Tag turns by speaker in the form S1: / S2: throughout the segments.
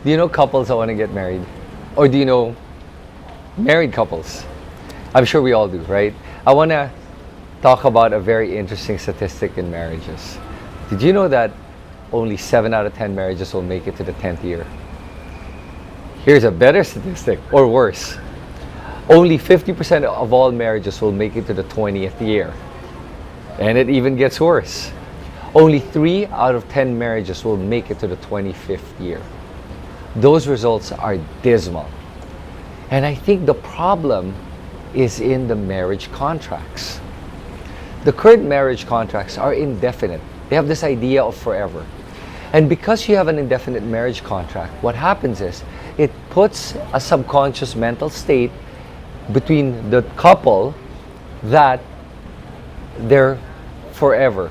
S1: Do you know couples that want to get married? Or do you know married couples? I'm sure we all do, right? I want to talk about a very interesting statistic in marriages. Did you know that only 7 out of 10 marriages will make it to the 10th year? Here's a better statistic, or worse. Only 50% of all marriages will make it to the 20th year. And it even gets worse. Only 3 out of 10 marriages will make it to the 25th year. Those results are dismal. And I think the problem is in the marriage contracts. The current marriage contracts are indefinite. They have this idea of forever. And because you have an indefinite marriage contract, what happens is it puts a subconscious mental state between the couple that they're forever.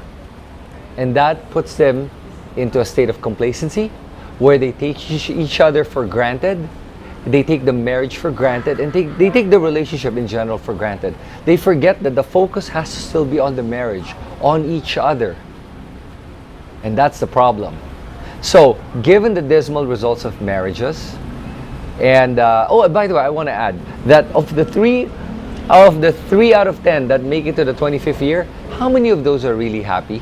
S1: And that puts them into a state of complacency where they take each other for granted. They take the marriage for granted, and they take the relationship in general for granted. They forget that the focus has to still be on the marriage, on each other. And that's the problem. So, given the dismal results of marriages, and by the way, I want to add that of the three out of 10 that make it to the 25th year, how many of those are really happy?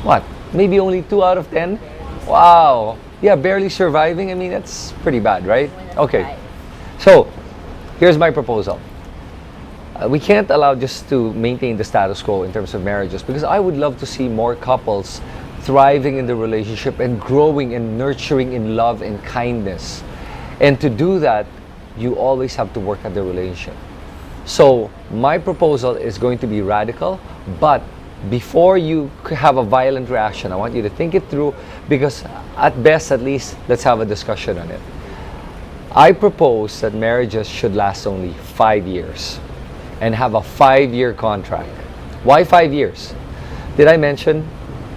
S1: What? Maybe only 2 out of 10? Wow. Yeah, barely surviving. I mean, that's pretty bad, right? Okay. So, here's my proposal. We can't allow just to maintain the status quo in terms of marriages, because I would love to see more couples thriving in the relationship and growing and nurturing in love and kindness. And to do that, you always have to work at the relationship. So, my proposal is going to be radical, but before you have a violent reaction, I want you to think it through, because at best, at least, let's have a discussion on it. I propose that marriages should last only 5 years and have a 5-year contract. Why 5 years? Did I mention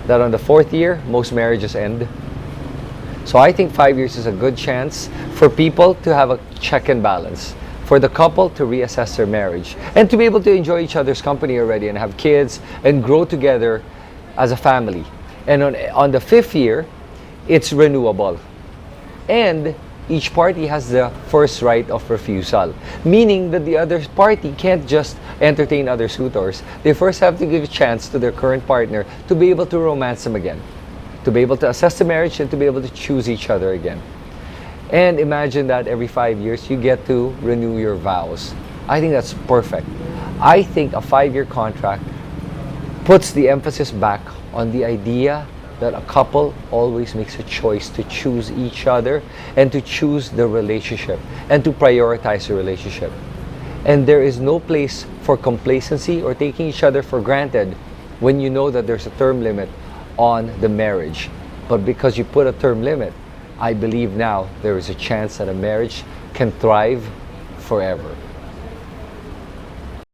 S1: that on the 4th year, most marriages end? So I think 5 years is a good chance for people to have a check and balance, for the couple to reassess their marriage, and to be able to enjoy each other's company already and have kids and grow together as a family. And on the 5th year, it's renewable. And each party has the first right of refusal, meaning that the other party can't just entertain other suitors. They first have to give a chance to their current partner to be able to romance them again, to be able to assess the marriage, and to be able to choose each other again. And imagine that every 5 years you get to renew your vows. I think that's perfect. I think a 5-year contract puts the emphasis back on the idea that a couple always makes a choice to choose each other and to choose the relationship and to prioritize the relationship. And there is no place for complacency or taking each other for granted when you know that there's a term limit on the marriage. But because you put a term limit, I believe now there is a chance that a marriage can thrive forever.